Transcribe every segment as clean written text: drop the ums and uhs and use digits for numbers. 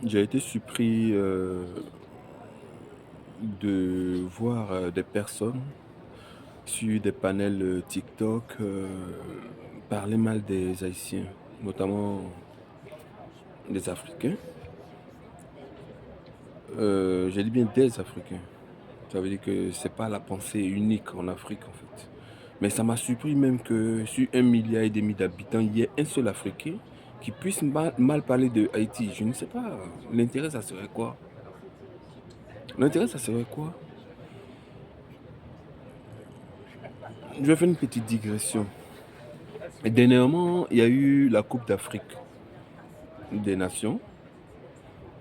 J'ai été surpris de voir des personnes sur des panels TikTok parler mal des Haïtiens, notamment des Africains. J'ai dit bien des Africains. Ça veut dire que c'est pas la pensée unique en Afrique en fait. Mais ça m'a surpris même que sur 1,5 milliard d'habitants, il y ait un seul Africain qui puisse mal parler de Haïti. Je ne sais pas. L'intérêt, ça serait quoi? L'intérêt, ça serait quoi? Je vais faire une petite digression. Et dernièrement, il y a eu la Coupe d'Afrique des Nations.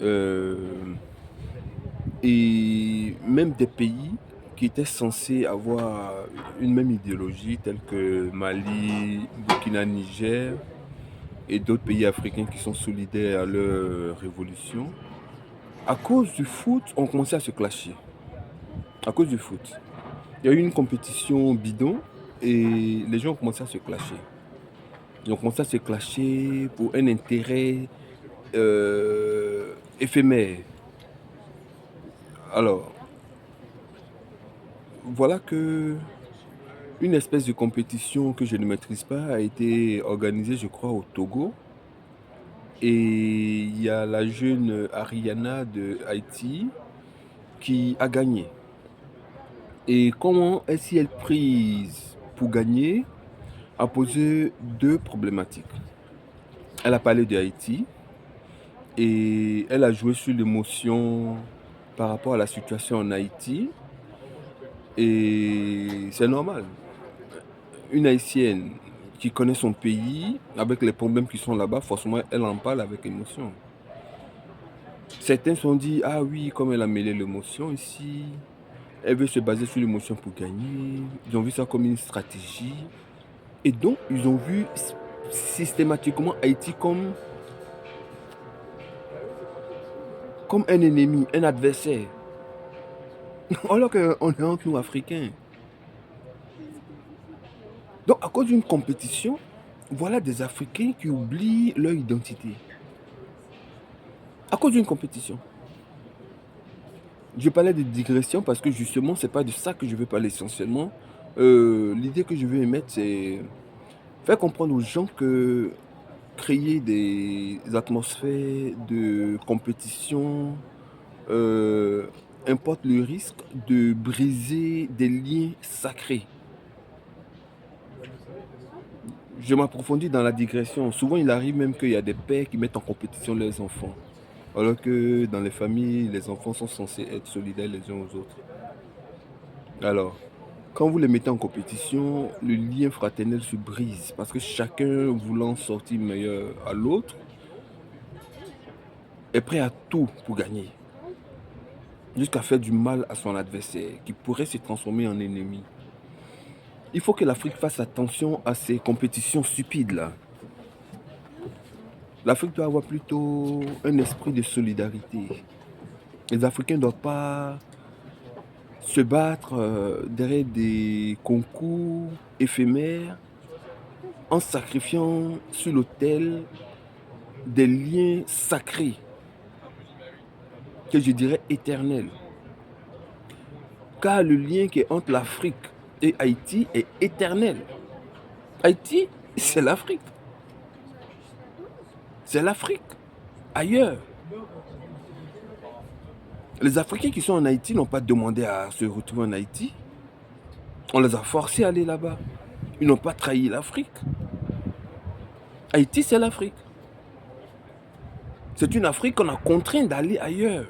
euh, et même des pays qui étaient censés avoir une même idéologie, tels que Mali, Burkina, Niger, et d'autres pays africains qui sont solidaires à leur révolution, à cause du foot, ont commencé à se clasher. À cause du foot. Il y a eu une compétition bidon et les gens ont commencé à se clasher. Ils ont commencé à se clasher pour un intérêt éphémère. Alors, voilà que une espèce de compétition que je ne maîtrise pas a été organisée, je crois, au Togo. Et il y a la jeune Ariana de Haïti qui a gagné. Et comment est-ce qu'elle prise pour gagner a posé deux problématiques. Elle a parlé de Haïti et elle a joué sur l'émotion par rapport à la situation en Haïti. Et c'est normal. Une Haïtienne qui connaît son pays, avec les problèmes qui sont là-bas, forcément, elle en parle avec émotion. Certains se sont dit, ah oui, comme elle a mêlé l'émotion ici, elle veut se baser sur l'émotion pour gagner. Ils ont vu ça comme une stratégie. Et donc, ils ont vu systématiquement Haïti comme un ennemi, un adversaire. Alors qu'on est entre nous, Africains. Donc, à cause d'une compétition, voilà des Africains qui oublient leur identité. À cause d'une compétition. Je parlais de digression parce que justement, c'est pas de ça que je veux parler essentiellement. L'idée que je veux émettre, c'est faire comprendre aux gens que créer des atmosphères de compétition euh, importe le risque de briser des liens sacrés. Je m'approfondis dans la digression. Souvent, il arrive même qu'il y a des pères qui mettent en compétition leurs enfants. Alors que dans les familles, les enfants sont censés être solidaires les uns aux autres. Alors, quand vous les mettez en compétition, le lien fraternel se brise parce que chacun voulant sortir meilleur à l'autre est prêt à tout pour gagner, jusqu'à faire du mal à son adversaire qui pourrait se transformer en ennemi. Il faut que l'Afrique fasse attention à ces compétitions stupides-là. L'Afrique doit avoir plutôt un esprit de solidarité. Les Africains ne doivent pas se battre derrière des concours éphémères en sacrifiant sur l'autel des liens sacrés, que je dirais éternels. Car le lien qui est entre l'Afrique et Haïti est éternel. Haïti, c'est l'Afrique. C'est l'Afrique. Ailleurs. Les Africains qui sont en Haïti n'ont pas demandé à se retrouver en Haïti. On les a forcés à aller là-bas. Ils n'ont pas trahi l'Afrique. Haïti, c'est l'Afrique. C'est une Afrique qu'on a contraint d'aller ailleurs.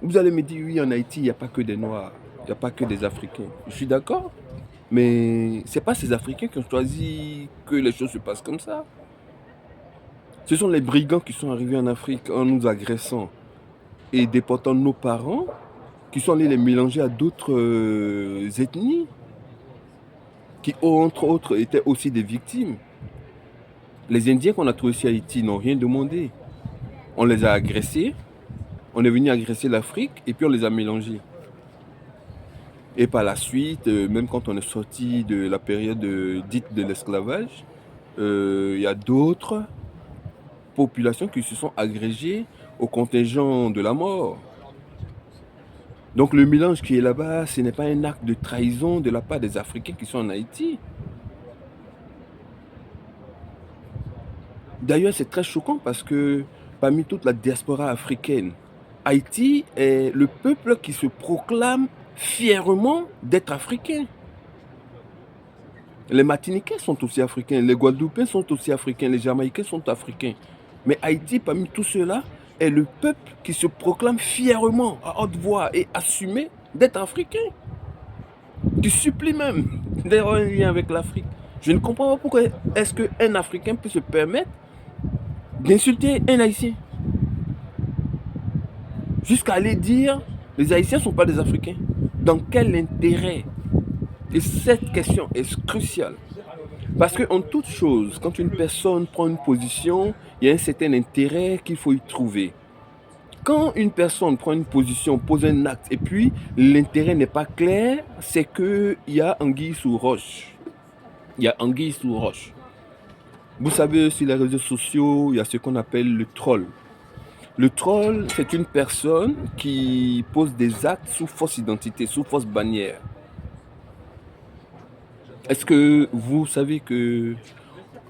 Vous allez me dire, oui, en Haïti, il n'y a pas que des Noirs, il n'y a pas que des Africains. Je suis d'accord, mais ce n'est pas ces Africains qui ont choisi que les choses se passent comme ça. Ce sont les brigands qui sont arrivés en Afrique en nous agressant et déportant nos parents, qui sont allés les mélanger à d'autres ethnies, qui, entre autres, étaient aussi des victimes. Les Indiens qu'on a trouvés sur Haïti n'ont rien demandé. On les a agressés, on est venu agresser l'Afrique et puis on les a mélangés. Et par la suite, même quand on est sorti de la période dite de l'esclavage, Il y a d'autres populations qui se sont agrégées au contingent de la mort. Donc le mélange qui est là-bas, ce n'est pas un acte de trahison de la part des Africains qui sont en Haïti. D'ailleurs, c'est très choquant parce que parmi toute la diaspora africaine, Haïti est le peuple qui se proclame fièrement d'être africain. Les Martiniquais sont aussi africains, les Guadeloupéens sont aussi africains, les Jamaïcains sont africains. Mais Haïti, parmi tout cela, est le peuple qui se proclame fièrement, à haute voix et assumé d'être africain. Qui supplie même d'avoir un lien avec l'Afrique. Je ne comprends pas pourquoi est-ce qu'un Africain peut se permettre d'insulter un Haïtien. Jusqu'à aller dire, les Haïtiens ne sont pas des Africains. Dans quel intérêt? Et cette question est cruciale. Parce qu'en toute chose, quand une personne prend une position, il y a un certain intérêt qu'il faut y trouver. Quand une personne prend une position, pose un acte, et puis l'intérêt n'est pas clair, c'est qu'il y a anguille sous roche. Il y a anguille sous roche. Vous savez, sur les réseaux sociaux, il y a ce qu'on appelle le troll. Le troll, c'est une personne qui pose des actes sous fausse identité, sous fausse bannière. Est-ce que vous savez que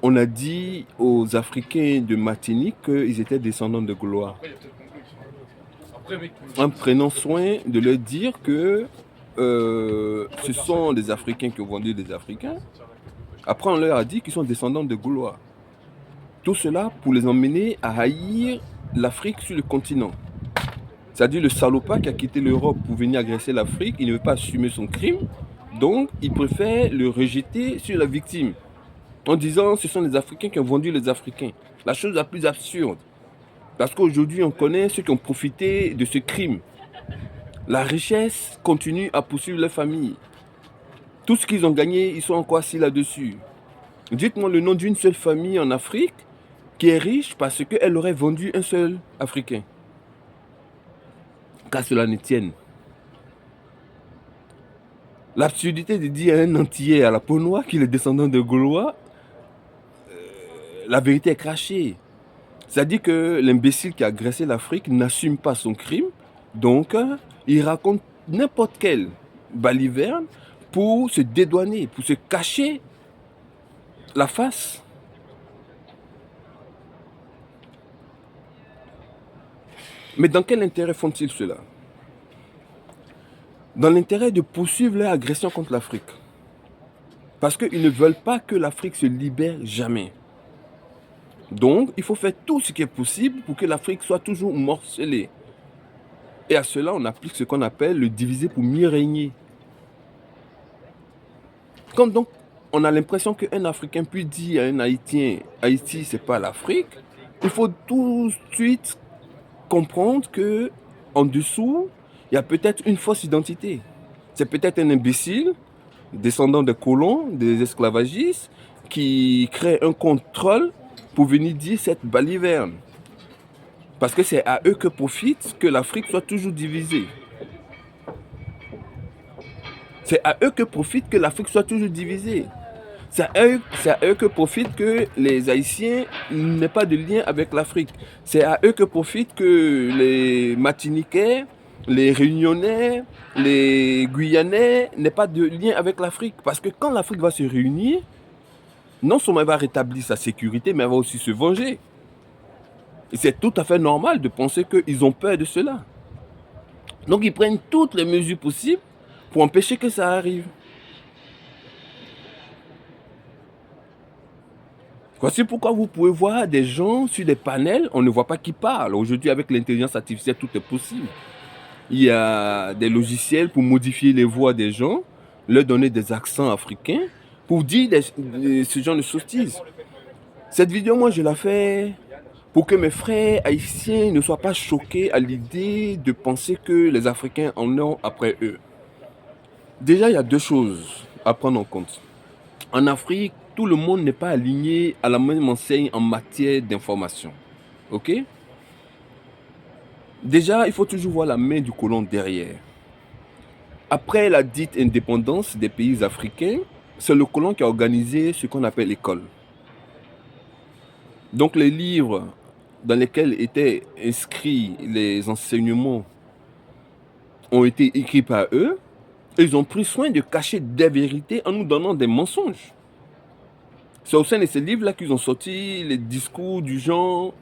on a dit aux Africains de Martinique qu'ils étaient descendants de Gaulois, en prenant soin de leur dire que ce sont des Africains qui ont vendu des Africains. Après, on leur a dit qu'ils sont descendants de Gaulois. Tout cela pour les emmener à haïr l'Afrique sur le continent. C'est-à-dire le salopard qui a quitté l'Europe pour venir agresser l'Afrique, il ne veut pas assumer son crime, donc il préfère le rejeter sur la victime, en disant ce sont les Africains qui ont vendu les Africains. La chose la plus absurde, parce qu'aujourd'hui on connaît ceux qui ont profité de ce crime. La richesse continue à poursuivre leur famille. Tout ce qu'ils ont gagné, ils sont encore assis là-dessus. Dites-moi le nom d'une seule famille en Afrique qui est riche parce qu'elle aurait vendu un seul Africain. Qu'à cela ne tienne. L'absurdité de dire à un Antillais, à la peau noire, qu'il est descendant de Gaulois, la vérité est crachée. C'est-à-dire que l'imbécile qui a agressé l'Afrique n'assume pas son crime, donc il raconte n'importe quelle baliverne pour se dédouaner, pour se cacher la face. Mais dans quel intérêt font-ils cela? Dans l'intérêt de poursuivre leur agression contre l'Afrique. Parce qu'ils ne veulent pas que l'Afrique se libère jamais. Donc, il faut faire tout ce qui est possible pour que l'Afrique soit toujours morcelée. Et à cela, on applique ce qu'on appelle le diviser pour mieux régner. Quand donc on a l'impression qu'un Africain peut dire à un Haïtien, Haïti, c'est pas l'Afrique, il faut tout de suite comprendre que en dessous, il y a peut-être une fausse identité. C'est peut-être un imbécile, descendant des colons, des esclavagistes, qui crée un contrôle pour venir dire cette baliverne. Parce que c'est à eux que profite que l'Afrique soit toujours divisée. C'est à eux que profite que l'Afrique soit toujours divisée. C'est à eux que profite que les Haïtiens n'aient pas de lien avec l'Afrique. C'est à eux que profite que les Martiniquais, les Réunionnais, les Guyanais n'aient pas de lien avec l'Afrique. Parce que quand l'Afrique va se réunir, non seulement elle va rétablir sa sécurité, mais elle va aussi se venger. Et c'est tout à fait normal de penser qu'ils ont peur de cela. Donc ils prennent toutes les mesures possibles pour empêcher que ça arrive. Voici pourquoi vous pouvez voir des gens sur des panels, on ne voit pas qui parle. Aujourd'hui, avec l'intelligence artificielle, tout est possible. Il y a des logiciels pour modifier les voix des gens, leur donner des accents africains, pour dire ce genre de sottises. Cette vidéo, moi, je la fais pour que mes frères haïtiens ne soient pas choqués à l'idée de penser que les Africains en ont après eux. Déjà, il y a deux choses à prendre en compte. En Afrique, tout le monde n'est pas aligné à la même enseigne en matière d'information. Ok? Déjà, il faut toujours voir la main du colon derrière. Après la dite indépendance des pays africains, c'est le colon qui a organisé ce qu'on appelle l'école. Donc les livres dans lesquels étaient inscrits les enseignements ont été écrits par eux. Et ils ont pris soin de cacher des vérités en nous donnant des mensonges. C'est au sein de ces livres-là qu'ils ont sorti les discours du genre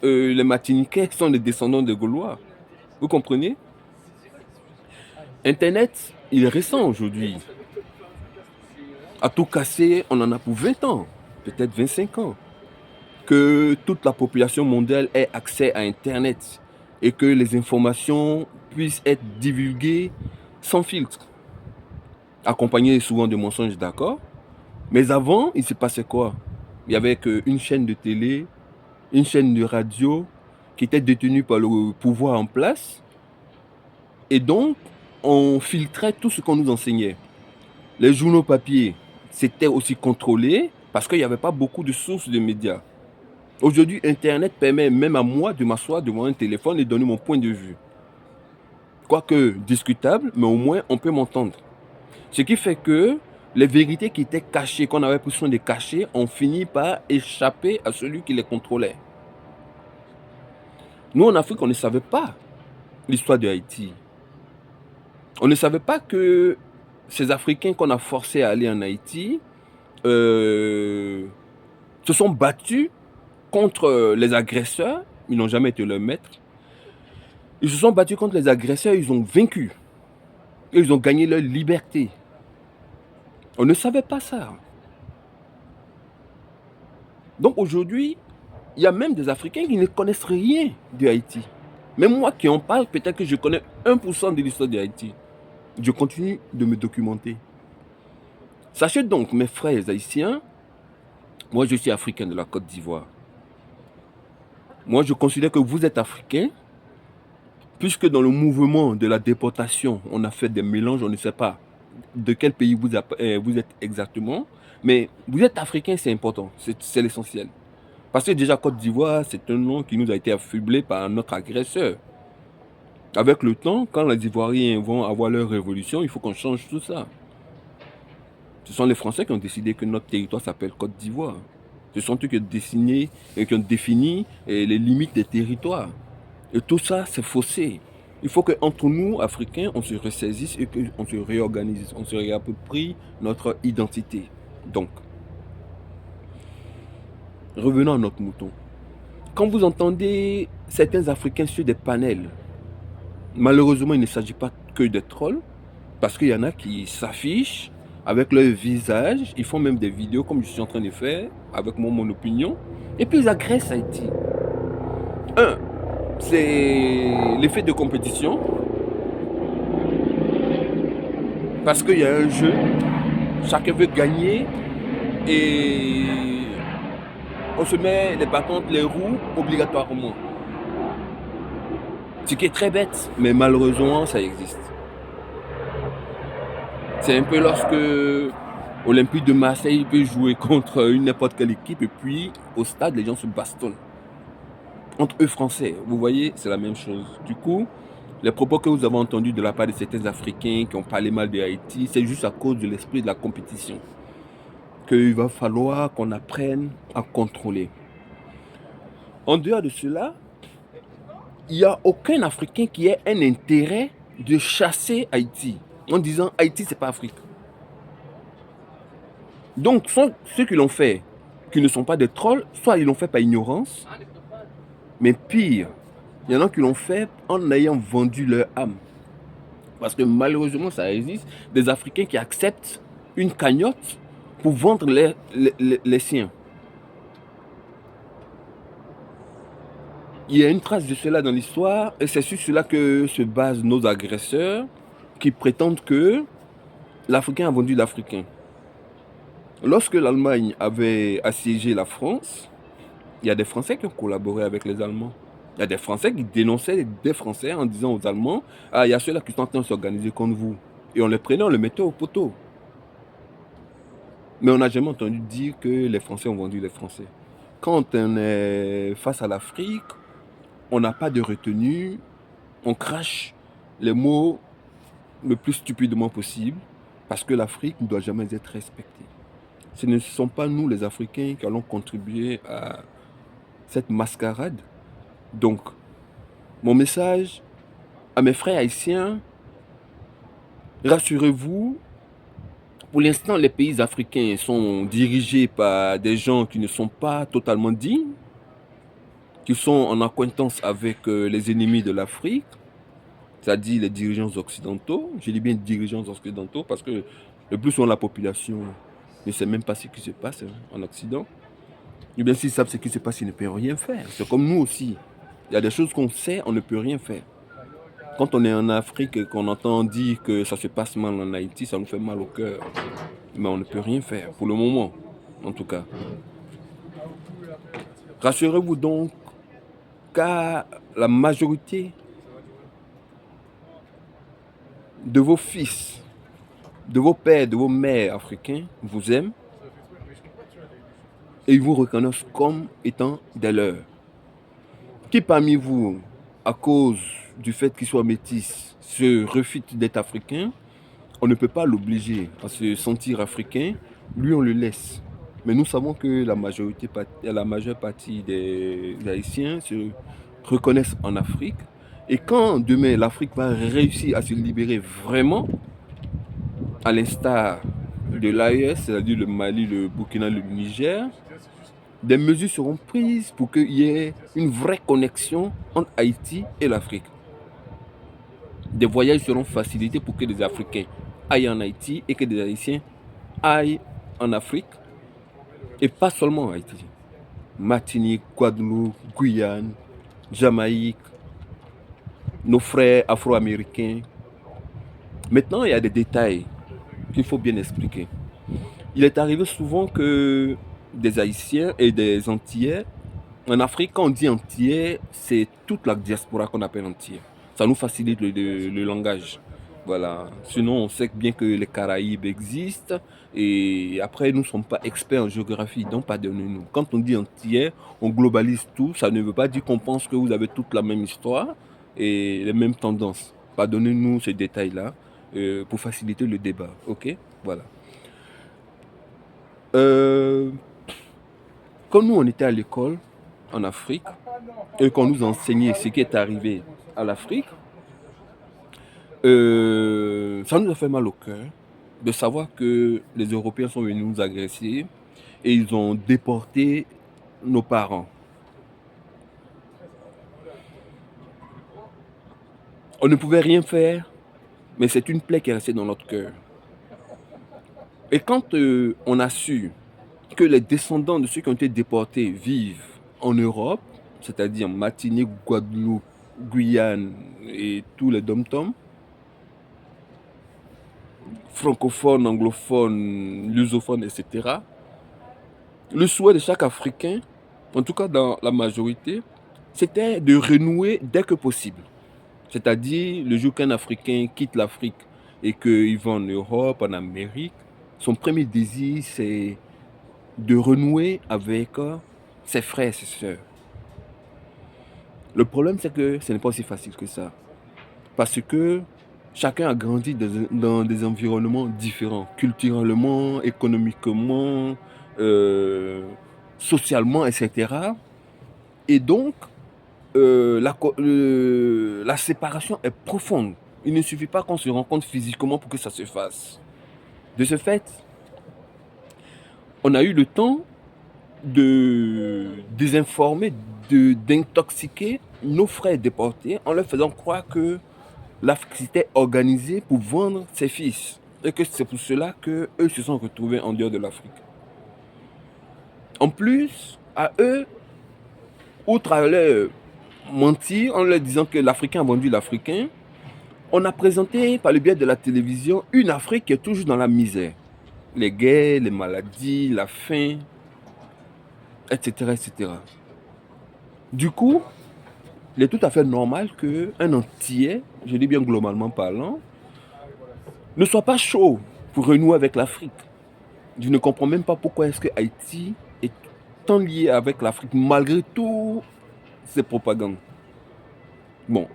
les Martiniquais sont des descendants de Gaulois. Vous comprenez? Internet, il est récent aujourd'hui. À tout casser, on en a pour 20 ans, peut-être 25 ans. Que toute la population mondiale ait accès à Internet et que les informations puissent être divulguées sans filtre, accompagnées souvent de mensonges, d'accord? Mais avant, il se passait quoi? Il y avait qu'une chaîne de télé, une chaîne de radio qui était détenue par le pouvoir en place. Et donc, on filtrait tout ce qu'on nous enseignait. Les journaux papier, c'était aussi contrôlé parce qu'il n'y avait pas beaucoup de sources de médias. Aujourd'hui, Internet permet même à moi de m'asseoir devant un téléphone et donner mon point de vue. Quoique discutable, mais au moins on peut m'entendre. Ce qui fait que les vérités qui étaient cachées, qu'on avait pris soin de cacher, ont fini par échapper à celui qui les contrôlait. Nous, en Afrique, on ne savait pas l'histoire de Haïti. On ne savait pas que ces Africains qu'on a forcés à aller en Haïti se sont battus contre les agresseurs. Ils n'ont jamais été leurs maîtres. Ils se sont battus contre les agresseurs, ils ont vaincu. Et ils ont gagné leur liberté. On ne savait pas ça. Donc aujourd'hui, il y a même des Africains qui ne connaissent rien de Haïti. Même moi qui en parle, peut-être que je connais 1% de l'histoire de Haïti. Je continue de me documenter. Sachez donc, mes frères haïtiens, moi je suis africain de la Côte d'Ivoire. Moi je considère que vous êtes africain, puisque dans le mouvement de la déportation, on a fait des mélanges, on ne sait pas de quel pays vous êtes exactement, mais vous êtes africain, c'est important, c'est l'essentiel. Parce que déjà Côte d'Ivoire, c'est un nom qui nous a été affublé par notre agresseur. Avec le temps, quand les Ivoiriens vont avoir leur révolution, il faut qu'on change tout ça. Ce sont les Français qui ont décidé que notre territoire s'appelle Côte d'Ivoire. Ce sont eux qui ont défini les limites des territoires. Et tout ça, c'est faussé. Il faut qu'entre nous, Africains, on se ressaisisse et qu'on se réorganise, on se réapproprie notre identité. Donc, revenons à notre mouton. Quand vous entendez certains Africains sur des panels, malheureusement, il ne s'agit pas que de trolls, parce qu'il y en a qui s'affichent avec leur visage, ils font même des vidéos comme je suis en train de faire, avec mon opinion, et puis ils agressent Haïti. Un, c'est l'effet de compétition, parce qu'il y a un jeu, chacun veut gagner, et on se met les bâtons entre les roues obligatoirement. Ce qui est très bête, mais malheureusement, ça existe. C'est un peu lorsque Olympique de Marseille peut jouer contre n'importe quelle équipe et puis au stade, les gens se bastonnent. Entre eux Français, vous voyez, c'est la même chose. Du coup, les propos que vous avez entendus de la part de certains Africains qui ont parlé mal de Haïti, c'est juste à cause de l'esprit de la compétition. Qu'il va falloir qu'on apprenne à contrôler. En dehors de cela, il n'y a aucun Africain qui ait un intérêt de chasser Haïti en disant Haïti, c'est pas Afrique. Donc, ceux qui l'ont fait, qui ne sont pas des trolls, soit ils l'ont fait par ignorance, mais pire, il y en a qui l'ont fait en ayant vendu leur âme. Parce que malheureusement, ça existe, des Africains qui acceptent une cagnotte pour vendre les siens. Il y a une trace de cela dans l'histoire, et c'est sur cela que se basent nos agresseurs, qui prétendent que l'Africain a vendu l'Africain. Lorsque l'Allemagne avait assiégé la France, il y a des Français qui ont collaboré avec les Allemands. Il y a des Français qui dénonçaient des Français en disant aux Allemands « Ah, il y a ceux-là qui sont en train de s'organiser contre vous. » Et on les prenait, on les mettait au poteau. Mais on n'a jamais entendu dire que les Français ont vendu les Français. Quand on est face à l'Afrique, on n'a pas de retenue, on crache les mots le plus stupidement possible parce que l'Afrique ne doit jamais être respectée. Ce ne sont pas nous, les Africains, qui allons contribuer à cette mascarade. Donc, mon message à mes frères haïtiens, rassurez-vous, pour l'instant, les pays africains sont dirigés par des gens qui ne sont pas totalement dignes, qui sont en acquaintance avec les ennemis de l'Afrique, c'est-à-dire les dirigeants occidentaux. Je dis bien dirigeants occidentaux parce que le plus souvent la population ne sait même pas ce qui se passe en Occident. Et bien s'ils savent ce qui se passe, ils ne peuvent rien faire. C'est comme nous aussi. Il y a des choses qu'on sait, on ne peut rien faire. Quand on est en Afrique et qu'on entend dire que ça se passe mal en Haïti, ça nous fait mal au cœur. Mais on ne peut rien faire, pour le moment, en tout cas. Rassurez-vous donc, car la majorité de vos fils, de vos pères, de vos mères africains vous aiment et ils vous reconnaissent comme étant des leurs. Qui parmi vous, à cause du fait qu'il soit métis, se refute d'être africain, on ne peut pas l'obliger à se sentir africain, lui on le laisse. Mais nous savons que la majeure partie des Haïtiens se reconnaissent en Afrique. Et quand demain l'Afrique va réussir à se libérer vraiment, à l'instar de l'AES, c'est-à-dire le Mali, le Burkina, le Niger, des mesures seront prises pour qu'il y ait une vraie connexion entre Haïti et l'Afrique. Des voyages seront facilités pour que des Africains aillent en Haïti et que des Haïtiens aillent en Afrique. Et pas seulement en Haïti. Martinique, Guadeloupe, Guyane, Jamaïque, nos frères afro-américains. Maintenant, il y a des détails qu'il faut bien expliquer. Il est arrivé souvent que des Haïtiens et des Antillais, en Afrique, quand on dit Antillais, c'est toute la diaspora qu'on appelle Antillais. Ça nous facilite le langage. Voilà. Sinon, on sait bien que les Caraïbes existent et après, nous ne sommes pas experts en géographie, donc pardonnez-nous. Quand on dit Antillais, on globalise tout. Ça ne veut pas dire qu'on pense que vous avez toute la même histoire et les mêmes tendances. Pardonnez-nous ces détails-là pour faciliter le débat. Ok? Voilà. Quand nous, on était à l'école en Afrique et qu'on nous enseignait ce qui est arrivé à l'Afrique, ça nous a fait mal au cœur de savoir que les Européens sont venus nous agresser et ils ont déporté nos parents. On ne pouvait rien faire, mais c'est une plaie qui est restée dans notre cœur. Et quand on a su que les descendants de ceux qui ont été déportés vivent en Europe, c'est-à-dire Martinique, Guadeloupe, Guyane et tous les dom-toms, francophones, anglophones, lusophones, etc., le souhait de chaque Africain, en tout cas dans la majorité, c'était de renouer dès que possible. C'est-à-dire, le jour qu'un Africain quitte l'Afrique et qu'il va en Europe, en Amérique, son premier désir, c'est de renouer avec ses frères et ses sœurs. Le problème, c'est que ce n'est pas aussi facile que ça. Parce que chacun a grandi dans des environnements différents, culturellement, économiquement, socialement, etc. Et donc, la séparation est profonde. Il ne suffit pas qu'on se rencontre physiquement pour que ça se fasse. De ce fait, on a eu le temps de désinformer, d'intoxiquer nos frères déportés en leur faisant croire que l'Afrique s'était organisée pour vendre ses fils. Et que c'est pour cela qu'eux se sont retrouvés en dehors de l'Afrique. En plus, à eux, outre à leur mentir en leur disant que l'Africain a vendu l'Africain, on a présenté par le biais de la télévision une Afrique qui est toujours dans la misère. Les guerres, les maladies, la faim, etc. etc. Du coup, il est tout à fait normal qu'un Antillais, je dis bien globalement parlant, ne soit pas chaud pour renouer avec l'Afrique. Je ne comprends même pas pourquoi est-ce que Haïti est tant lié avec l'Afrique malgré toutes ces propagandes. Bon,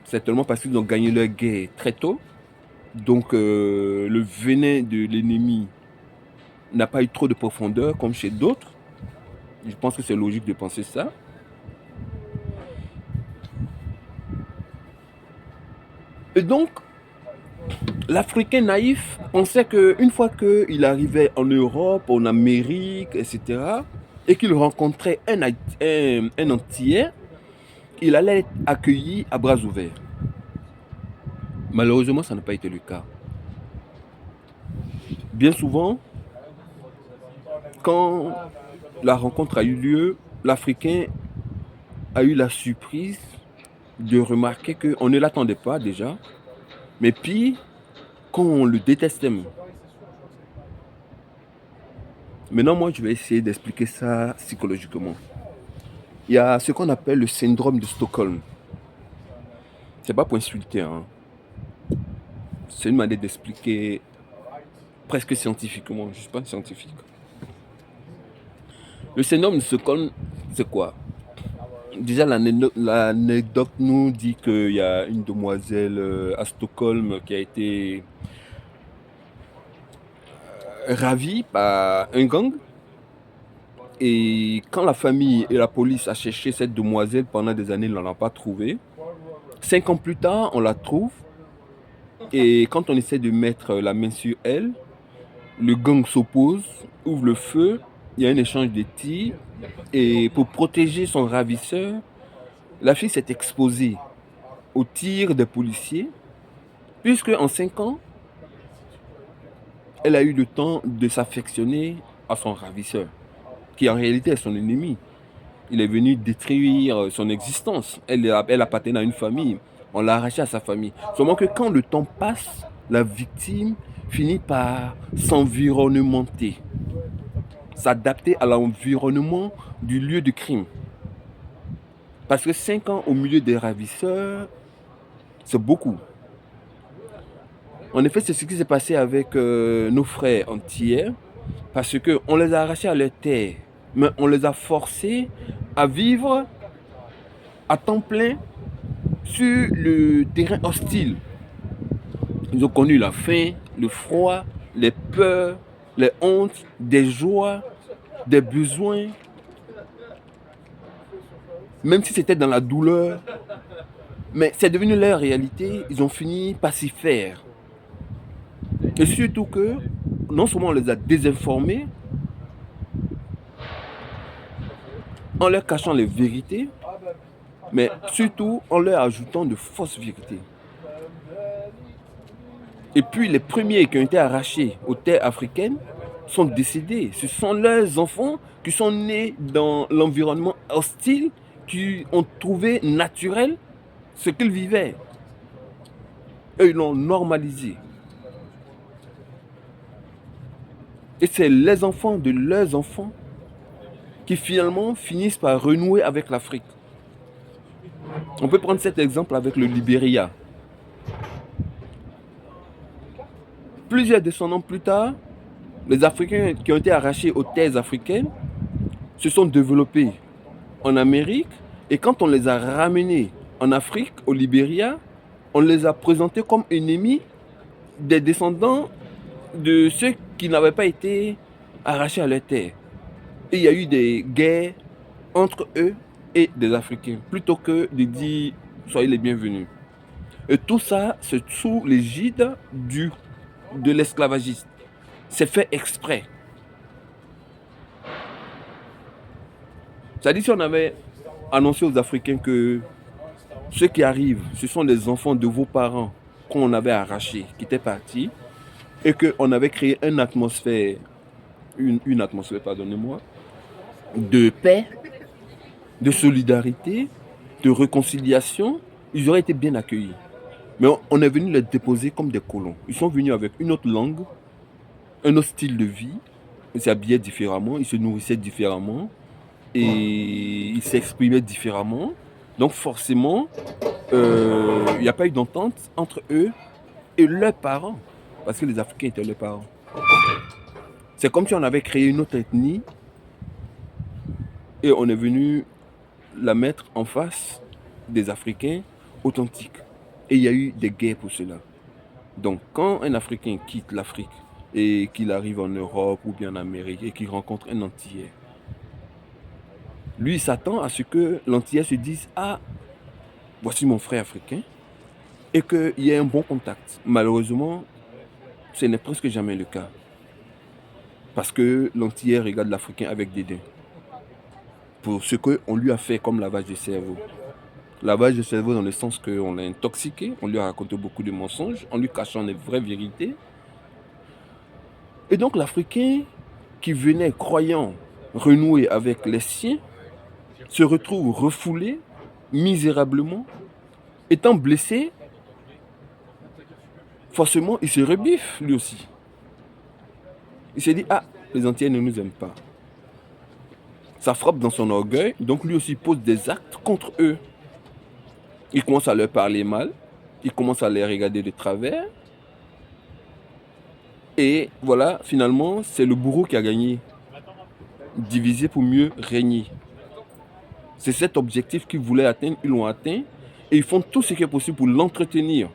certainement parce qu'ils ont gagné leur guerre très tôt. Donc le venin de l'ennemi n'a pas eu trop de profondeur comme chez d'autres. Je pense que c'est logique de penser ça. Et donc, l'Africain naïf pensait qu'une fois qu'il arrivait en Europe, en Amérique, etc., et qu'il rencontrait un Antillais, il allait être accueilli à bras ouverts. Malheureusement, ça n'a pas été le cas. Bien souvent, quand la rencontre a eu lieu, l'Africain a eu la surprise de remarquer qu'on ne l'attendait pas déjà, mais puis qu'on le détestait. Maintenant, moi, je vais essayer d'expliquer ça psychologiquement. Il y a ce qu'on appelle le syndrome de Stockholm. C'est pas pour insulter, hein. C'est une manière d'expliquer presque scientifiquement. Je suis pas scientifique. Le syndrome de Stockholm, c'est quoi? Déjà, l'anecdote nous dit qu'il y a une demoiselle à Stockholm qui a été ravie par un gang. Et quand la famille et la police a cherché cette demoiselle pendant des années, ils ne l'ont pas trouvée. 5 ans plus tard, on la trouve. Et quand on essaie de mettre la main sur elle, le gang s'oppose, ouvre le feu, il y a un échange de tirs. Et pour protéger son ravisseur, la fille s'est exposée aux tirs des policiers, puisque en 5 ans, elle a eu le temps de s'affectionner à son ravisseur, qui en réalité est son ennemi. Il est venu détruire son existence. Elle appartenait à une famille. On l'a arraché à sa famille. Seulement que quand le temps passe, la victime finit par s'environnementer, s'adapter à l'environnement du lieu de crime. Parce que 5 ans au milieu des ravisseurs, c'est beaucoup. En effet, c'est ce qui s'est passé avec nos frères antillais, parce qu'on les a arrachés à leur terre, mais on les a forcés à vivre à temps plein sur le terrain hostile. Ils ont connu la faim, le froid, les peurs, les hontes, des joies, des besoins. Même si c'était dans la douleur, mais c'est devenu leur réalité, ils ont fini par s'y faire. Et surtout que, non seulement on les a désinformés, en leur cachant les vérités, mais surtout en leur ajoutant de fausses vérités. Et puis les premiers qui ont été arrachés aux terres africaines sont décédés. Ce sont leurs enfants qui sont nés dans l'environnement hostile, qui ont trouvé naturel ce qu'ils vivaient. Et ils l'ont normalisé. Et c'est les enfants de leurs enfants qui finalement finissent par renouer avec l'Afrique. On peut prendre cet exemple avec le Libéria. Plusieurs descendants plus tard, les Africains qui ont été arrachés aux terres africaines se sont développés en Amérique, et quand on les a ramenés en Afrique, au Libéria, on les a présentés comme ennemis des descendants de ceux qui n'avaient pas été arrachés à leur terre. Et il y a eu des guerres entre eux et des Africains, plutôt que de dire soyez les bienvenus. Et tout ça, c'est sous l'égide de l'esclavagisme. C'est fait exprès. C'est-à-dire si on avait annoncé aux Africains que ceux qui arrivent, ce sont les enfants de vos parents qu'on avait arrachés, qui étaient partis, et qu'on avait créé une atmosphère, pardonnez-moi, de paix, de solidarité, de réconciliation, ils auraient été bien accueillis. Mais on est venu les déposer comme des colons. Ils sont venus avec une autre langue, un autre style de vie, ils s'habillaient différemment, ils se nourrissaient différemment, et ils s'exprimaient différemment. Donc forcément, il n'y a pas eu d'entente entre eux et leurs parents, parce que les Africains étaient leurs parents. C'est comme si on avait créé une autre ethnie et on est venu la mettre en face des Africains authentiques. Et il y a eu des guerres pour cela. Donc quand un Africain quitte l'Afrique et qu'il arrive en Europe ou bien en Amérique et qu'il rencontre un Antillais, Lui, il s'attend à ce que l'Antillais se dise, ah, voici mon frère africain, et qu'il y ait un bon contact. Malheureusement, ce n'est presque jamais le cas. Parce que l'Antillais regarde l'Africain avec dédain. Pour ce qu'on lui a fait comme lavage de cerveau. Lavage de cerveau dans le sens qu'on l'a intoxiqué, on lui a raconté beaucoup de mensonges, en lui cachant les vraies vérités. Et donc l'Africain qui venait croyant renouer avec les siens se retrouve refoulé misérablement, étant blessé, forcément il se rebiffe lui aussi. Il s'est dit, ah, les Antillais ne nous aiment pas. Ça frappe dans son orgueil, donc lui aussi pose des actes contre eux. Il commence à leur parler mal, il commence à les regarder de travers. Et voilà, finalement, c'est le bourreau qui a gagné. Diviser pour mieux régner. C'est cet objectif qu'ils voulaient atteindre, ils l'ont atteint. Et ils font tout ce qui est possible pour l'entretenir.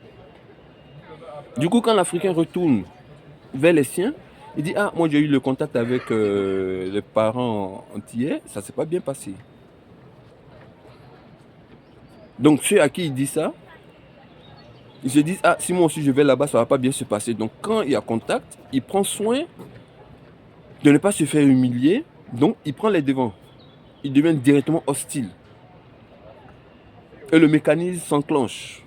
Du coup, quand l'Africain retourne vers les siens, il dit, ah, moi j'ai eu le contact avec les parents antillais, ça ne s'est pas bien passé. Donc ceux à qui il dit ça, ils se disent, ah, si moi aussi je vais là-bas, ça ne va pas bien se passer. Donc quand il y a contact, il prend soin de ne pas se faire humilier, donc il prend les devants. Il devient directement hostile. Et le mécanisme s'enclenche.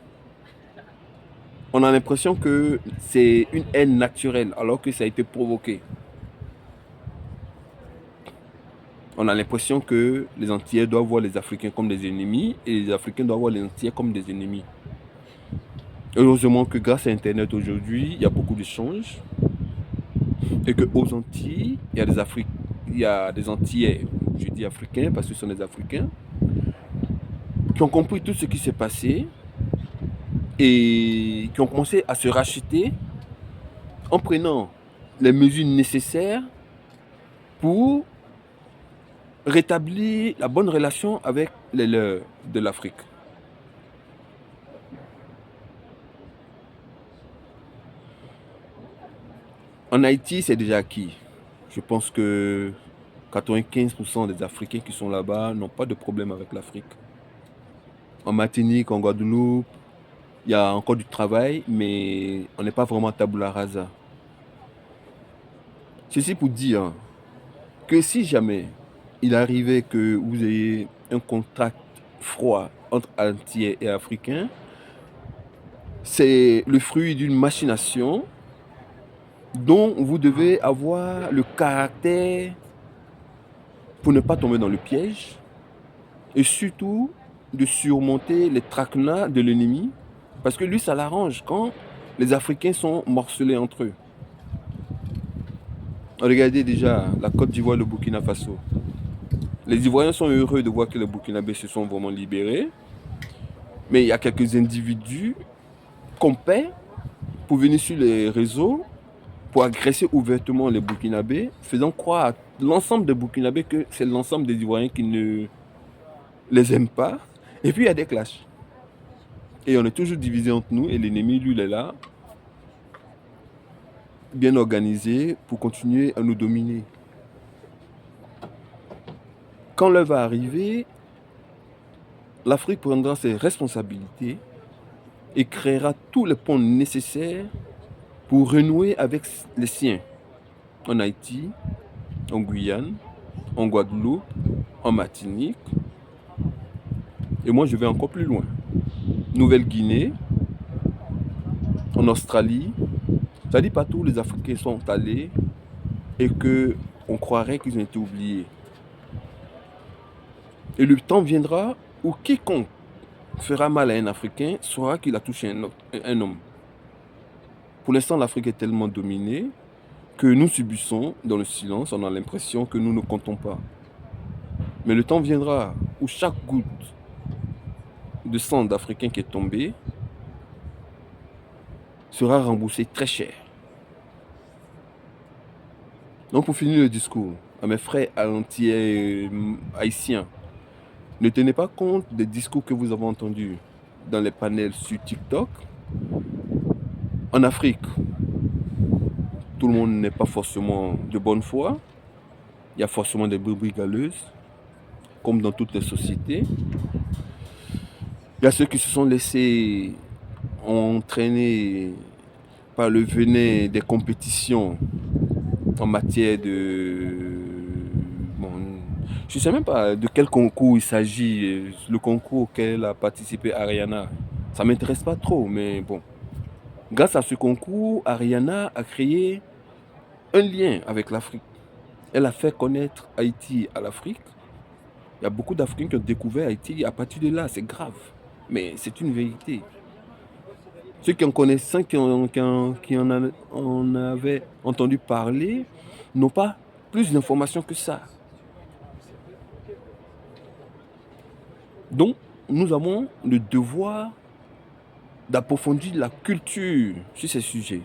On a l'impression que c'est une haine naturelle, alors que ça a été provoqué. On a l'impression que les Antillais doivent voir les Africains comme des ennemis, et les Africains doivent voir les Antillais comme des ennemis. Heureusement que grâce à Internet aujourd'hui, il y a beaucoup d'échanges. Et qu'aux Antilles, il y a des Antillais, je dis africains parce que ce sont des Africains, qui ont compris tout ce qui s'est passé et qui ont commencé à se racheter en prenant les mesures nécessaires pour rétablir la bonne relation avec les leurs de l'Afrique. En Haïti, c'est déjà acquis. Je pense que 95% des Africains qui sont là-bas n'ont pas de problème avec l'Afrique. En Martinique, en Guadeloupe, il y a encore du travail, mais on n'est pas vraiment tabula rasa. Ceci pour dire que si jamais il arrivait que vous ayez un contact froid entre Antillais et Africains, c'est le fruit d'une machination dont vous devez avoir le caractère pour ne pas tomber dans le piège et surtout de surmonter les traquenards de l'ennemi parce que lui, ça l'arrange quand les Africains sont morcelés entre eux. Regardez déjà la Côte d'Ivoire et le Burkina Faso. Les Ivoiriens sont heureux de voir que les Burkinabés se sont vraiment libérés. Mais il y a quelques individus qu'on paie pour venir sur les réseaux pour agresser ouvertement les Burkinabés, faisant croire à l'ensemble des Burkinabés que c'est l'ensemble des Ivoiriens qui ne les aiment pas. Et puis il y a des clashs. Et on est toujours divisé entre nous et l'ennemi, lui, il est là, bien organisé pour continuer à nous dominer. Quand l'heure va arriver, l'Afrique prendra ses responsabilités et créera tous les ponts nécessaires pour renouer avec les siens. En Haïti, en Guyane, en Guadeloupe, en Martinique. Et moi, je vais encore plus loin. Nouvelle-Guinée, en Australie. Ça dit pas tous les Africains sont allés et qu'on croirait qu'ils ont été oubliés. Et le temps viendra où quiconque fera mal à un Africain saura qu'il a touché un homme. Pour l'instant, l'Afrique est tellement dominée que nous subissons dans le silence, on a l'impression que nous ne comptons pas. Mais le temps viendra où chaque goutte de sang d'Africain qui est tombé sera remboursée très cher. Donc pour finir le discours, à mes frères antillais haïtiens, ne tenez pas compte des discours que vous avez entendus dans les panels sur TikTok. En Afrique, tout le monde n'est pas forcément de bonne foi. Il y a forcément des brebis galeuses. comme dans toutes les sociétés. Il y a ceux qui se sont laissés entraîner par le venin des compétitions en matière de... Bon, je ne sais même pas de quel concours il s'agit, le concours auquel a participé Ariana. Ça ne m'intéresse pas trop, mais bon. Grâce à ce concours, Ariana a créé un lien avec l'Afrique. Elle a fait connaître Haïti à l'Afrique. Il y a beaucoup d'Africains qui ont découvert Haïti à partir de là, c'est grave. Mais c'est une vérité. Ceux qui en connaissent, en avaient entendu parler, n'ont pas plus d'informations que ça. Donc, nous avons le devoir d'approfondir la culture sur ces sujets.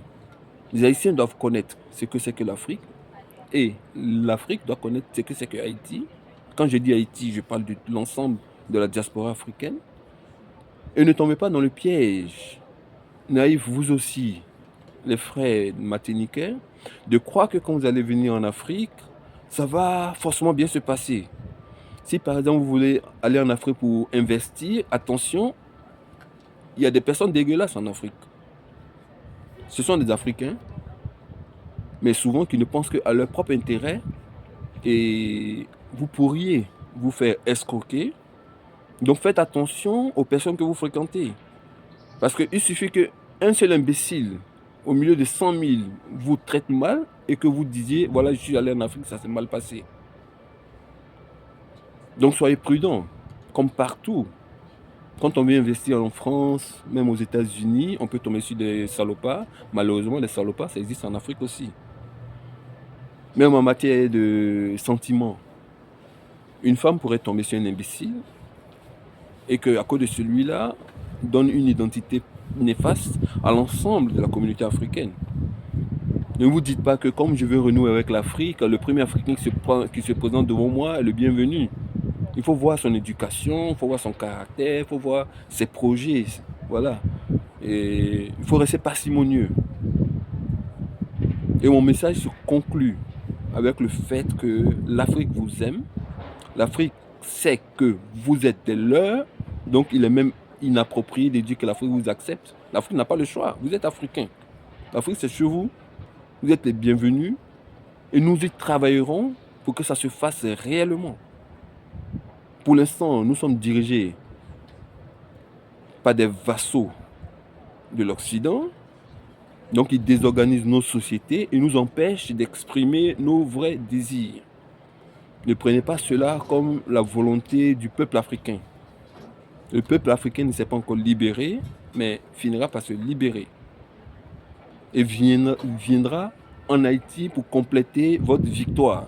Les Haïtiens doivent connaître ce que c'est que l'Afrique et l'Afrique doit connaître ce que c'est que Haïti. Quand je dis Haïti, je parle de l'ensemble de la diaspora africaine. Et ne tombez pas dans le piège, naïf vous aussi, les frères martiniquais, de croire que quand vous allez venir en Afrique, ça va forcément bien se passer. Si par exemple vous voulez aller en Afrique pour investir, attention, il y a des personnes dégueulasses en Afrique. Ce sont des Africains, mais souvent qui ne pensent qu'à leur propre intérêt et vous pourriez vous faire escroquer. Donc faites attention aux personnes que vous fréquentez. Parce qu'il suffit qu'un seul imbécile au milieu de 100 000 vous traite mal et que vous disiez, voilà, je suis allé en Afrique, ça s'est mal passé. Donc soyez prudents, comme partout. Quand on vient investir en France, même aux États-Unis, on peut tomber sur des salopards. Malheureusement, les salopards, ça existe en Afrique aussi. Même en matière de sentiments, une femme pourrait tomber sur un imbécile et qu'à cause de celui-là, donne une identité néfaste à l'ensemble de la communauté africaine. Ne vous dites pas que comme je veux renouer avec l'Afrique, le premier Africain qui se présente devant moi est le bienvenu. Il faut voir son éducation, il faut voir son caractère, il faut voir ses projets. Voilà. Et il faut rester parcimonieux. Et mon message se conclut avec le fait que l'Afrique vous aime. L'Afrique sait que vous êtes des leurs. Donc il est même inapproprié de dire que l'Afrique vous accepte. L'Afrique n'a pas le choix. Vous êtes africain. L'Afrique c'est chez vous. Vous êtes les bienvenus. Et nous y travaillerons pour que ça se fasse réellement. Pour l'instant, nous sommes dirigés par des vassaux de l'Occident. Donc ils désorganisent nos sociétés et nous empêchent d'exprimer nos vrais désirs. Ne prenez pas cela comme la volonté du peuple africain. Le peuple africain ne s'est pas encore libéré, mais finira par se libérer. Et viendra en Haïti pour compléter votre victoire.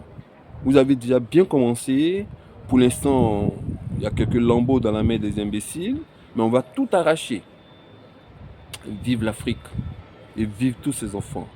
Vous avez déjà bien commencé. Pour l'instant, il y a quelques lambeaux dans la main des imbéciles, mais on va tout arracher. Vive l'Afrique et vive tous ses enfants.